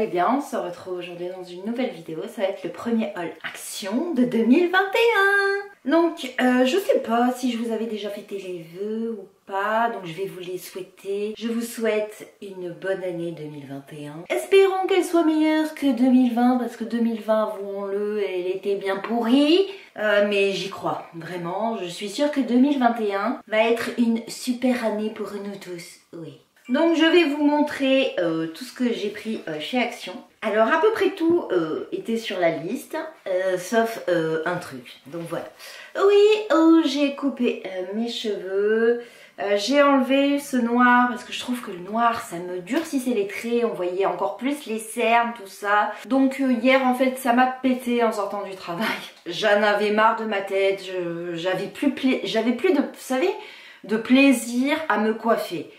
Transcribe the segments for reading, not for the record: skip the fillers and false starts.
allez bien, on se retrouve aujourd'hui dans une nouvelle vidéo. Ça va être le premier haul action de 2021. Donc je sais pas si je vous avais déjà fêté les vœux ou pas, donc je vais vous les souhaiter. Je vous souhaite une bonne année 2021. Espérons qu'elle soit meilleure que 2020 parce que 2020, avouons-le, elle était bien pourrie. Mais j'y crois, vraiment. Je suis sûre que 2021 va être une super année pour nous tous, oui. Donc je vais vous montrer tout ce que j'ai pris chez Action. Alors à peu près tout était sur la liste, sauf un truc. Donc voilà. Oui, j'ai coupé mes cheveux. J'ai enlevé ce noir parce que je trouve que le noir ça me durcissait les traits, on voyait encore plus les cernes, tout ça. Donc hier en fait ça m'a pété en sortant du travail. J'en avais marre de ma tête, j'avais plus de, vous savez, de plaisir à me coiffer.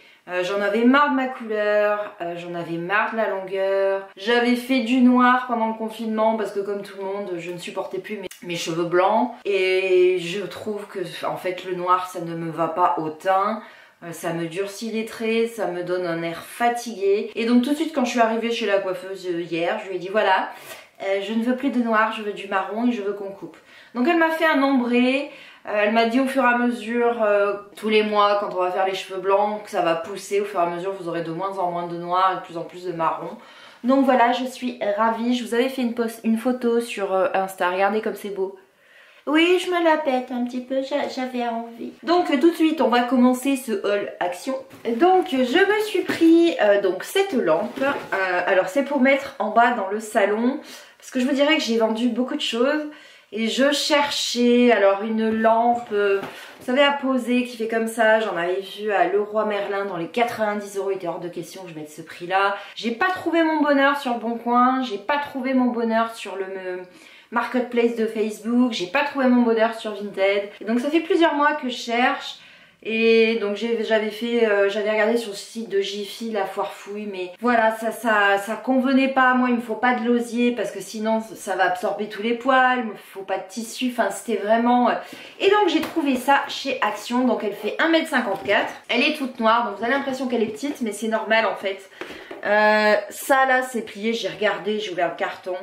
J'en avais marre de ma couleur, j'en avais marre de la longueur. J'avais fait du noir pendant le confinement parce que comme tout le monde, je ne supportais plus mes cheveux blancs. Et je trouve que en fait le noir ça ne me va pas au teint. Ça me durcit les traits, ça me donne un air fatigué. Et donc tout de suite quand je suis arrivée chez la coiffeuse hier, je lui ai dit voilà, je ne veux plus de noir, je veux du marron et je veux qu'on coupe. Donc elle m'a fait un ombré. Elle m'a dit au fur et à mesure, tous les mois quand on va faire les cheveux blancs, que ça va pousser, au fur et à mesure vous aurez de moins en moins de noir et de plus en plus de marron. Donc voilà, je suis ravie. Je vous avais fait une photo sur Insta, regardez comme c'est beau. Oui, je me la pète un petit peu, j'avais envie. Donc tout de suite, on va commencer ce haul action. Donc je me suis pris donc cette lampe. Alors c'est pour mettre en bas dans le salon, parce que je vous dirais que j'ai vendu beaucoup de choses. Et je cherchais alors une lampe, vous savez, à poser qui fait comme ça. J'en avais vu à Leroy Merlin dans les 90 €. Il était hors de question que je mette ce prix là. J'ai pas trouvé mon bonheur sur le Bon Coin. J'ai pas trouvé mon bonheur sur le marketplace de Facebook. J'ai pas trouvé mon bonheur sur Vinted. Et donc ça fait plusieurs mois que je cherche. Et donc j'avais regardé sur le site de Jiffy la foire fouille, mais voilà, ça convenait pas. Moi il me faut pas de l'osier parce que sinon ça va absorber tous les poils, il me faut pas de tissu, enfin c'était vraiment... Et donc j'ai trouvé ça chez Action, donc elle fait 1,54 m, elle est toute noire, donc vous avez l'impression qu'elle est petite, mais c'est normal en fait. Ça là c'est plié, j'ai regardé, j'ai ouvert le carton,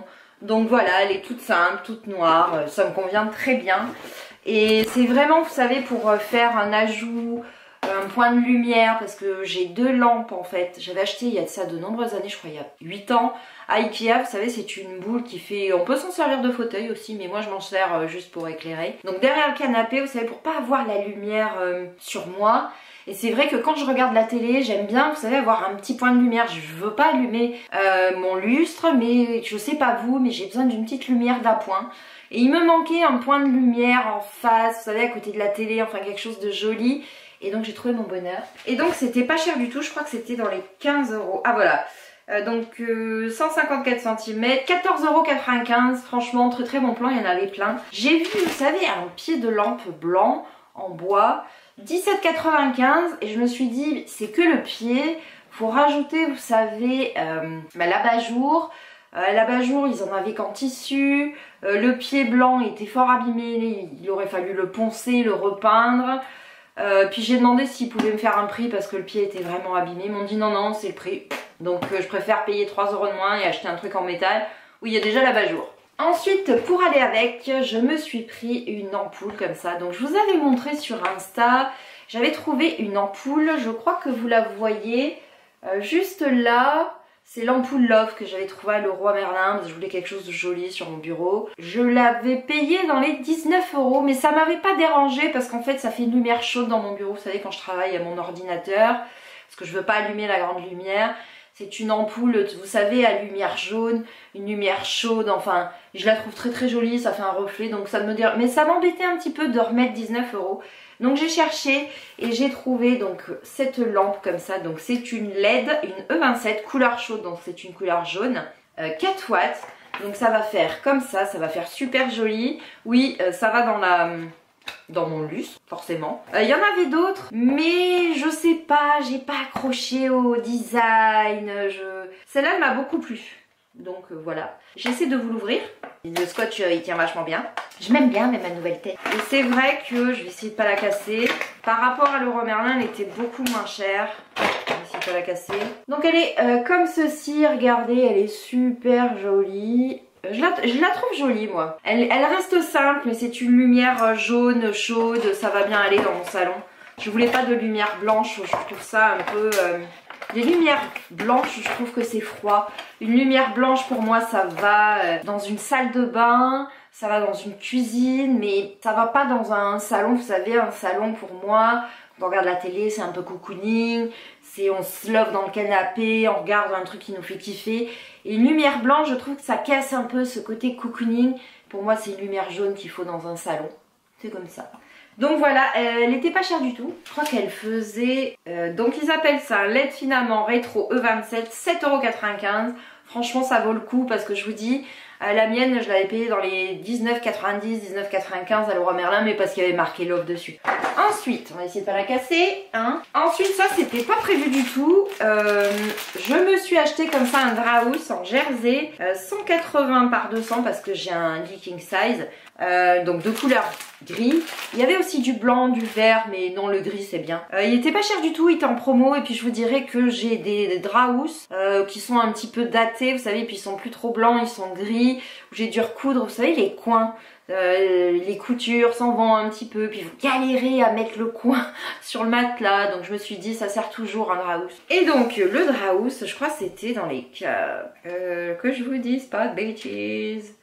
donc voilà, elle est toute simple, toute noire, ça me convient très bien. Et c'est vraiment, vous savez, pour faire un ajout, un point de lumière, parce que j'ai deux lampes en fait. J'avais acheté il y a de ça de nombreuses années, je crois il y a 8 ans, à Ikea. Vous savez, c'est une boule qui fait... On peut s'en servir de fauteuil aussi, mais moi je m'en sers juste pour éclairer. Donc derrière le canapé, vous savez, pour pas avoir la lumière sur moi. Et c'est vrai que quand je regarde la télé, j'aime bien, vous savez, avoir un petit point de lumière. Je veux pas allumer mon lustre, mais je sais pas vous, mais j'ai besoin d'une petite lumière d'appoint. Et il me manquait un point de lumière en face, vous savez, à côté de la télé, enfin quelque chose de joli. Et donc j'ai trouvé mon bonheur. Et donc c'était pas cher du tout, je crois que c'était dans les 15 €. Ah voilà, donc 154 cm, 14,95 €. Franchement, très très bon plan, il y en avait plein. J'ai vu, vous savez, un pied de lampe blanc en bois, 17,95 €. Et je me suis dit, c'est que le pied. Faut rajouter, vous savez, l'abat-jour. L'abat-jour, ils en avaient qu'en tissu. Le pied blanc était fort abîmé, il aurait fallu le poncer, le repeindre. Puis j'ai demandé s'ils pouvaient me faire un prix parce que le pied était vraiment abîmé. Ils m'ont dit non, non, c'est le prix. Donc je préfère payer 3 € de moins et acheter un truc en métal où il y a déjà l'abat-jour. Ensuite, pour aller avec, je me suis pris une ampoule comme ça. Donc je vous avais montré sur Insta, j'avais trouvé une ampoule, je crois que vous la voyez juste là. C'est l'ampoule Love que j'avais trouvé à Leroy Merlin parce que je voulais quelque chose de joli sur mon bureau. Je l'avais payé dans les 19 €, mais ça m'avait pas dérangé parce qu'en fait ça fait une lumière chaude dans mon bureau. Vous savez, quand je travaille à mon ordinateur, parce que je veux pas allumer la grande lumière. C'est une ampoule, vous savez, à lumière jaune, une lumière chaude, enfin, je la trouve très très jolie, ça fait un reflet, donc ça me dérange. Mais ça m'embêtait un petit peu de remettre 19 €. Donc j'ai cherché et j'ai trouvé donc cette lampe comme ça. Donc c'est une LED, une E27 couleur chaude, donc c'est une couleur jaune, 4 watts. Donc ça va faire comme ça va faire super joli. Oui, ça va dans mon lustre, forcément. Il y en avait d'autres, mais je sais pas, j'ai pas accroché au design. Celle-là, elle m'a beaucoup plu. Donc voilà, j'essaie de vous l'ouvrir. Le scotch il tient vachement bien. Je m'aime bien mais ma nouvelle tête. Et c'est vrai que je vais essayer de pas la casser. Par rapport à Leroy Merlin, elle était beaucoup moins chère. On va essayer je vais pas la casser. Donc elle est comme ceci, regardez, elle est super jolie. Je la trouve jolie moi. Elle reste simple mais c'est une lumière jaune, chaude, ça va bien aller dans mon salon. Je voulais pas de lumière blanche, je trouve ça un peu... Les lumières blanches, je trouve que c'est froid. Une lumière blanche pour moi ça va dans une salle de bain, ça va dans une cuisine, mais ça va pas dans un salon. Vous savez, un salon pour moi, quand on regarde la télé c'est un peu cocooning, on se love dans le canapé, on regarde un truc qui nous fait kiffer. Et une lumière blanche, je trouve que ça casse un peu ce côté cocooning. Pour moi c'est une lumière jaune qu'il faut dans un salon. C'est comme ça. Donc voilà, elle n'était pas chère du tout. Je crois qu'elle faisait... donc ils appellent ça un LED filament rétro E27, 7,95 €. Franchement ça vaut le coup parce que je vous dis, la mienne je l'avais payée dans les 19,90, 19,95 à Leroy Merlin, mais parce qu'il y avait marqué Love dessus. Ensuite, on va essayer de pas la casser. Hein. Ensuite ça c'était pas prévu du tout. Je me suis acheté comme ça un Draus en jersey, 180 par 200 parce que j'ai un lit king size. Donc de couleur gris. Il y avait aussi du blanc, du vert, mais non, le gris c'est bien. Il était pas cher du tout, il était en promo. Et puis je vous dirais que j'ai des Draus qui sont un petit peu datés, vous savez, puis ils sont plus trop blancs, ils sont gris. J'ai dû recoudre, vous savez, les coins. Les coutures s'en vont un petit peu, puis vous galérez à mettre le coin sur le matelas, donc je me suis dit ça sert toujours un Draus. Et donc le Draus, je crois c'était dans les cas que je vous dise pas de bêtises.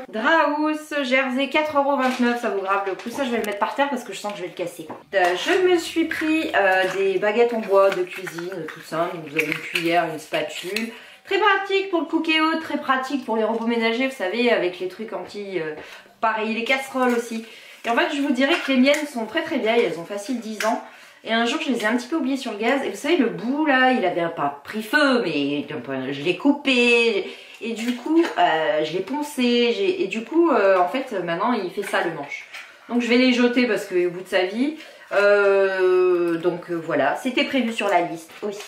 Draus, jersey, 4,29 €, ça vaut grave le coup. Ça je vais le mettre par terre parce que je sens que je vais le casser. Je me suis pris des baguettes en bois de cuisine, tout ça. Donc vous avez une cuillère, une spatule. Très pratique pour le cookéo, très pratique pour les robots ménagers, vous savez, avec les trucs anti... pareil, les casseroles aussi. Et en fait, je vous dirais que les miennes sont très très vieilles, elles ont facile 10 ans. Et un jour, je les ai un petit peu oubliées sur le gaz. Et vous savez, le bout là, il avait pas pris feu, mais je l'ai coupé. Et du coup, je l'ai poncé. Et du coup, en fait, maintenant, il fait ça le manche. Donc, je vais les jeter parce qu'au bout de sa vie. Voilà, c'était prévu sur la liste aussi.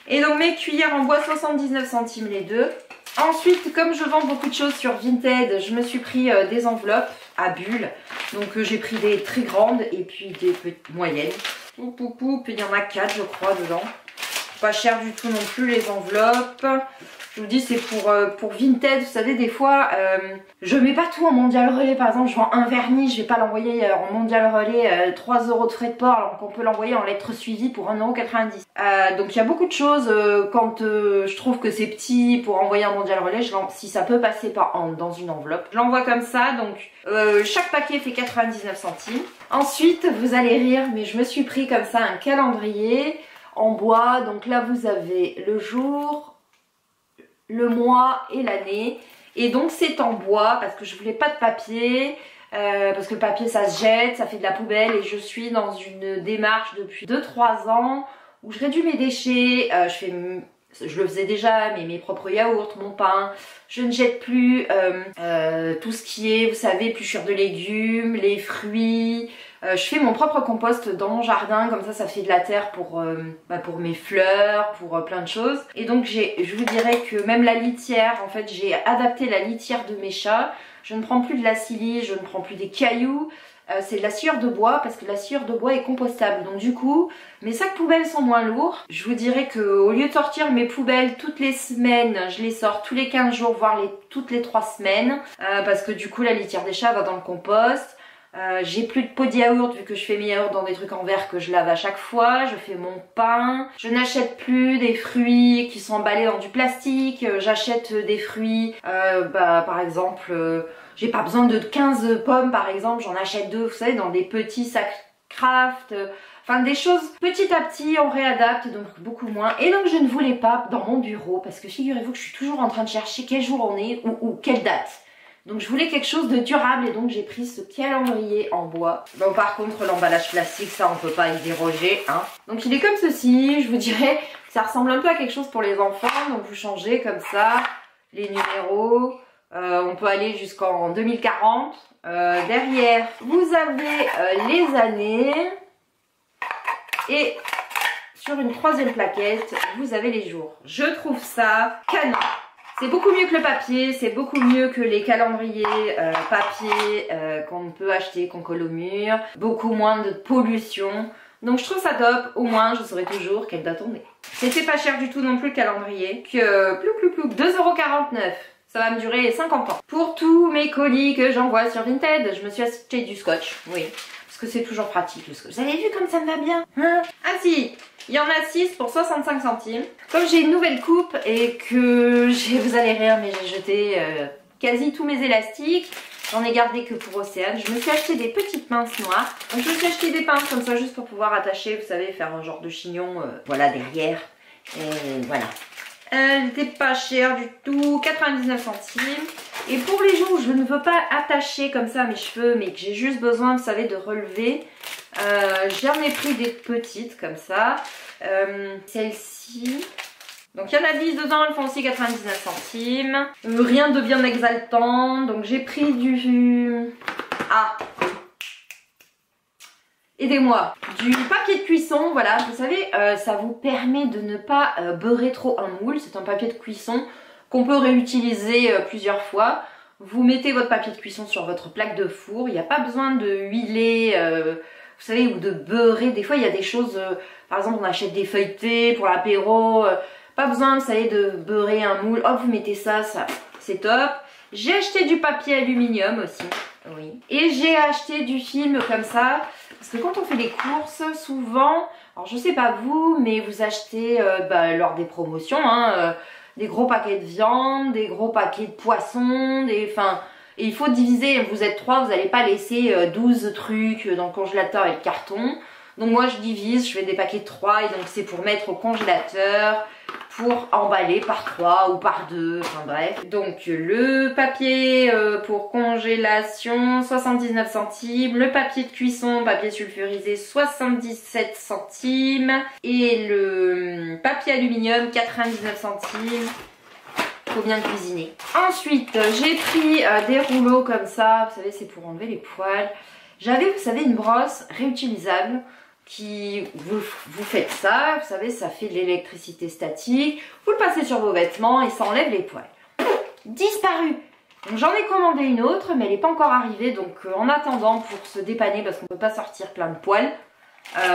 Et donc mes cuillères en bois 79 centimes les deux. Ensuite, comme je vends beaucoup de choses sur Vinted, je me suis pris des enveloppes à bulles. Donc j'ai pris des très grandes et puis des petites moyennes. Il y en a 4 je crois dedans. Pas cher du tout non plus les enveloppes. Je vous dis c'est pour Vinted, vous savez des fois je mets pas tout en mondial relais. Par exemple je vends un vernis, je vais pas l'envoyer en mondial relais 3 € de frais de port alors qu'on peut l'envoyer en lettres suivies pour 1,90 €. Donc il y a beaucoup de choses quand je trouve que c'est petit pour envoyer en mondial relais, si ça peut passer dans une enveloppe. Je l'envoie comme ça, donc chaque paquet fait 99 centimes. Ensuite vous allez rire mais je me suis pris comme ça un calendrier en bois. Donc là vous avez le jour, le mois et l'année, et donc c'est en bois parce que je voulais pas de papier parce que le papier ça se jette, ça fait de la poubelle, et je suis dans une démarche depuis 2-3 ans où je réduis mes déchets. Je le faisais déjà, mais mes propres yaourts, mon pain, je ne jette plus tout ce qui est, vous savez, épluchure de légumes, les fruits. Je fais mon propre compost dans mon jardin, comme ça fait de la terre pour mes fleurs, pour plein de choses. Et donc je vous dirais que même la litière, en fait j'ai adapté la litière de mes chats. Je ne prends plus de la silice, je ne prends plus des cailloux. C'est de la sciure de bois parce que la sciure de bois est compostable. Donc du coup, mes sacs poubelles sont moins lourds. Je vous dirais qu'au lieu de sortir mes poubelles toutes les semaines, je les sors tous les 15 jours, voire toutes les 3 semaines. Parce que du coup, la litière des chats va dans le compost. J'ai plus de pot de yaourt vu que je fais mes yaourts dans des trucs en verre que je lave à chaque fois. Je fais mon pain. Je n'achète plus des fruits qui sont emballés dans du plastique. J'achète des fruits, par exemple... j'ai pas besoin de 15 pommes par exemple, j'en achète 2, vous savez, dans des petits sacs craft. Enfin des choses petit à petit, on réadapte, donc beaucoup moins. Et donc je ne voulais pas dans mon bureau, parce que figurez-vous que je suis toujours en train de chercher quel jour on est ou quelle date. Donc je voulais quelque chose de durable, et donc j'ai pris ce calendrier en bois. Bon par contre l'emballage plastique, ça on peut pas y déroger, hein. Donc il est comme ceci, je vous dirais, ça ressemble un peu à quelque chose pour les enfants. Donc vous changez comme ça les numéros. On peut aller jusqu'en 2040. Derrière, vous avez les années. Et sur une 3e plaquette, vous avez les jours. Je trouve ça canon. C'est beaucoup mieux que le papier, c'est beaucoup mieux que les calendriers papier qu'on peut acheter, qu'on colle au mur. Beaucoup moins de pollution. Donc je trouve ça top, au moins je saurai toujours quelle date on est. C'était pas cher du tout non plus le calendrier, que plouc 2,49 €. Ça va me durer 50 ans. Pour tous mes colis que j'envoie sur Vinted, je me suis acheté du scotch, oui. Parce que c'est toujours pratique le scotch. Vous avez vu comme ça me va bien, hein? Ah si, il y en a 6 pour 65 centimes. Comme j'ai une nouvelle coupe et que vous allez rire mais j'ai jeté quasi tous mes élastiques. J'en ai gardé que pour Océane. Je me suis acheté des petites pinces noires. Donc je me suis acheté des pinces comme ça juste pour pouvoir attacher, vous savez, faire un genre de chignon, voilà, derrière. Et voilà. Elle n'était pas chère du tout, 99 centimes. Et pour les jours où je ne veux pas attacher comme ça mes cheveux, mais que j'ai juste besoin, vous savez, de relever, j'en ai pris des petites comme ça. Celle-ci. Donc il y en a 10 dedans, elles font aussi 99 centimes. Rien de bien exaltant. Donc j'ai pris du... Ah, aidez-moi. Du papier de cuisson, voilà, vous savez, ça vous permet de ne pas beurrer trop un moule. C'est un papier de cuisson qu'on peut réutiliser plusieurs fois. Vous mettez votre papier de cuisson sur votre plaque de four. Il n'y a pas besoin de huiler, vous savez, ou de beurrer. Des fois, il y a des choses, par exemple, on achète des feuilletés pour l'apéro. Pas besoin, vous savez, de beurrer un moule. Hop, vous mettez ça, c'est top. J'ai acheté du papier aluminium aussi. Oui. Et j'ai acheté du film comme ça. Parce que quand on fait les courses, souvent, alors je sais pas vous, mais vous achetez lors des promotions, hein, des gros paquets de viande, des gros paquets de poissons, et il faut diviser. Vous êtes 3, vous n'allez pas laisser 12 trucs dans le congélateur et le carton. Donc moi je divise, je fais des paquets de 3 et donc c'est pour mettre au congélateur, pour emballer par 3 ou par 2, enfin bref. Donc le papier pour congélation 79 centimes, le papier de cuisson, papier sulfurisé 77 centimes et le papier aluminium 99 centimes. Faut bien cuisiner. Ensuite j'ai pris des rouleaux comme ça, vous savez c'est pour enlever les poils. J'avais, vous savez, une brosse réutilisable qui, vous faites ça, vous savez, ça fait de l'électricité statique. Vous le passez sur vos vêtements et ça enlève les poils. Disparu. Donc j'en ai commandé une autre, mais elle n'est pas encore arrivée. Donc en attendant, pour se dépanner, parce qu'on ne peut pas sortir plein de poils,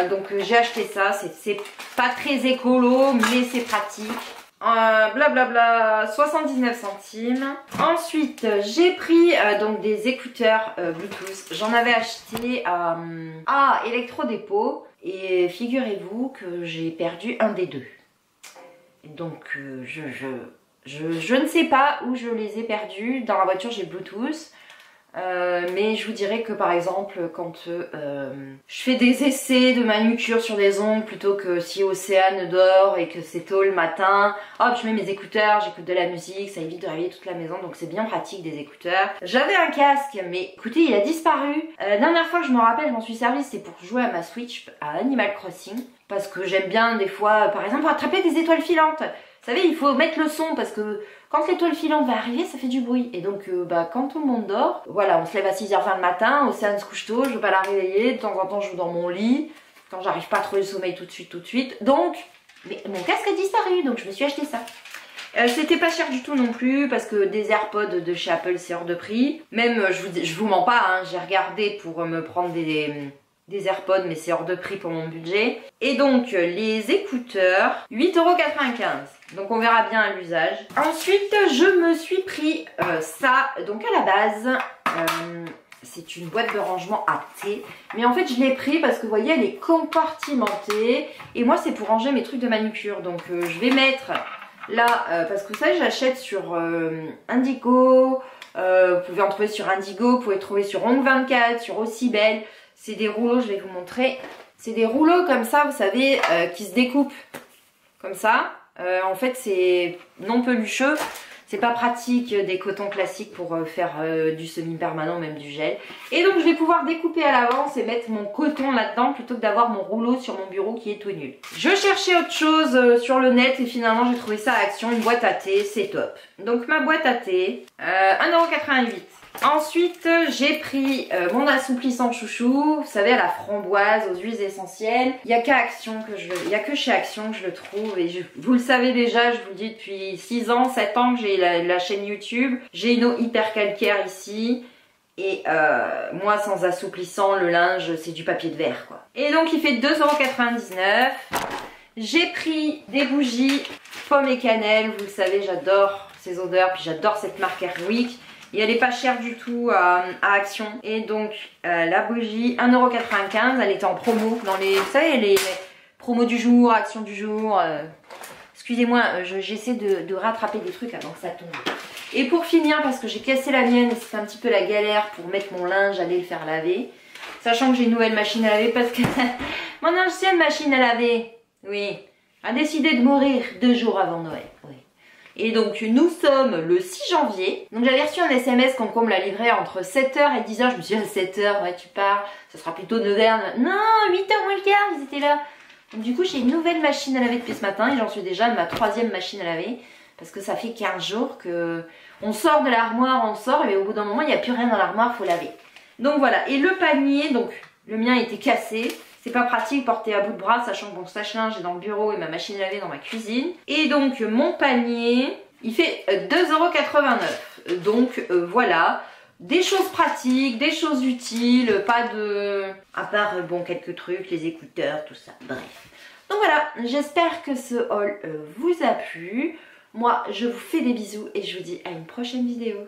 donc j'ai acheté ça. C'est pas très écolo, mais c'est pratique. Blablabla, 79 centimes. Ensuite, j'ai pris donc des écouteurs Bluetooth. J'en avais acheté à Electrodépôt et figurez-vous que j'ai perdu un des deux. Donc je ne sais pas où je les ai perdus. Dans la voiture, j'ai Bluetooth. Mais je vous dirais que par exemple quand je fais des essais de manucure sur des ongles, plutôt que si Océane dort et que c'est tôt le matin, hop je mets mes écouteurs, j'écoute de la musique, ça évite de réveiller toute la maison, donc c'est bien pratique des écouteurs. J'avais un casque mais écoutez il a disparu. La dernière fois que je me rappelle, je m'en suis servi, c'est pour jouer à ma Switch à Animal Crossing, parce que j'aime bien des fois par exemple attraper des étoiles filantes. Vous savez, il faut mettre le son parce que quand l'étoile filante va arriver, ça fait du bruit. Et donc, quand tout le monde dort, voilà, on se lève à 6h20 le matin, Océane se couche tôt, je veux pas la réveiller, de temps en temps je joue dans mon lit, quand j'arrive pas à trouver le sommeil tout de suite. Donc, mais mon casque a disparu, donc je me suis acheté ça. C'était pas cher du tout non plus, parce que des AirPods de chez Apple, c'est hors de prix. Même, je vous mens pas, hein, j'ai regardé pour me prendre des AirPods, mais c'est hors de prix pour mon budget. Et donc, les écouteurs, 8,95 €. Donc on verra bien à l'usage. Ensuite, je me suis pris ça. Donc à la base, c'est une boîte de rangement à thé. Mais en fait, je l'ai pris parce que vous voyez, elle est compartimentée. Et moi, c'est pour ranger mes trucs de manucure. Donc je vais mettre là, parce que vous savez, j'achète sur Indigo. Vous pouvez en trouver sur Indigo, vous pouvez trouver sur Ongle24, sur Aussi Belle. C'est des rouleaux, je vais vous montrer. C'est des rouleaux comme ça, vous savez, qui se découpent comme ça. En fait c'est non pelucheux, c'est pas pratique des cotons classiques pour faire du semi-permanent, même du gel. Et donc je vais pouvoir découper à l'avance et mettre mon coton là-dedans plutôt que d'avoir mon rouleau sur mon bureau qui est tout nul. Je cherchais autre chose sur le net et finalement j'ai trouvé ça à Action, une boîte à thé, c'est top. Donc ma boîte à thé, 1,88 €. Ensuite, j'ai pris mon assouplissant chouchou, vous savez, à la framboise, aux huiles essentielles. Il n'y a qu'à Action que il y a que chez Action que je le trouve. Et vous le savez déjà, je vous le dis depuis 6 ans, 7 ans que j'ai la chaîne YouTube. J'ai une eau hyper calcaire ici. Et moi, sans assouplissant, le linge, c'est du papier de verre, quoi. Et donc, il fait 2,99 €. J'ai pris des bougies pommes et cannelle. Vous le savez, j'adore ces odeurs. Puis j'adore cette marque Airwick. Et elle est pas chère du tout à Action. Et donc la bougie 1,95 €. Elle était en promo dans les, vous savez, les promos du jour, Action du jour. Excusez-moi, j'essaie de rattraper des trucs avant que ça tombe. Et pour finir, parce que j'ai cassé la mienne et c'est un petit peu la galère pour mettre mon linge, aller le faire laver. Sachant que j'ai une nouvelle machine à laver parce que mon ancienne machine à laver, oui, a décidé de mourir 2 jours avant Noël. Oui. Et donc nous sommes le 6 janvier. Donc j'avais reçu un SMS comme quoi on me la livrait entre 7 h et 10 h. Je me suis dit 7 h, ouais tu pars, ça sera plutôt 9 h. Non, 8 h moins le quart, ils étaient là. Donc du coup j'ai une nouvelle machine à laver depuis ce matin et j'en suis déjà à ma 3e machine à laver. Parce que ça fait 15 jours que on sort de l'armoire, on sort et au bout d'un moment il n'y a plus rien dans l'armoire, il faut laver. Donc voilà, et le panier, donc le mien était cassé. C'est pas pratique porter à bout de bras, sachant que mon sèche-linge est dans le bureau et ma machine à laver dans ma cuisine. Et donc mon panier, il fait 2,89 €. Donc voilà, des choses pratiques, des choses utiles, pas de... à part bon quelques trucs, les écouteurs, tout ça, bref. Donc voilà, j'espère que ce haul vous a plu. Moi, je vous fais des bisous et je vous dis à une prochaine vidéo.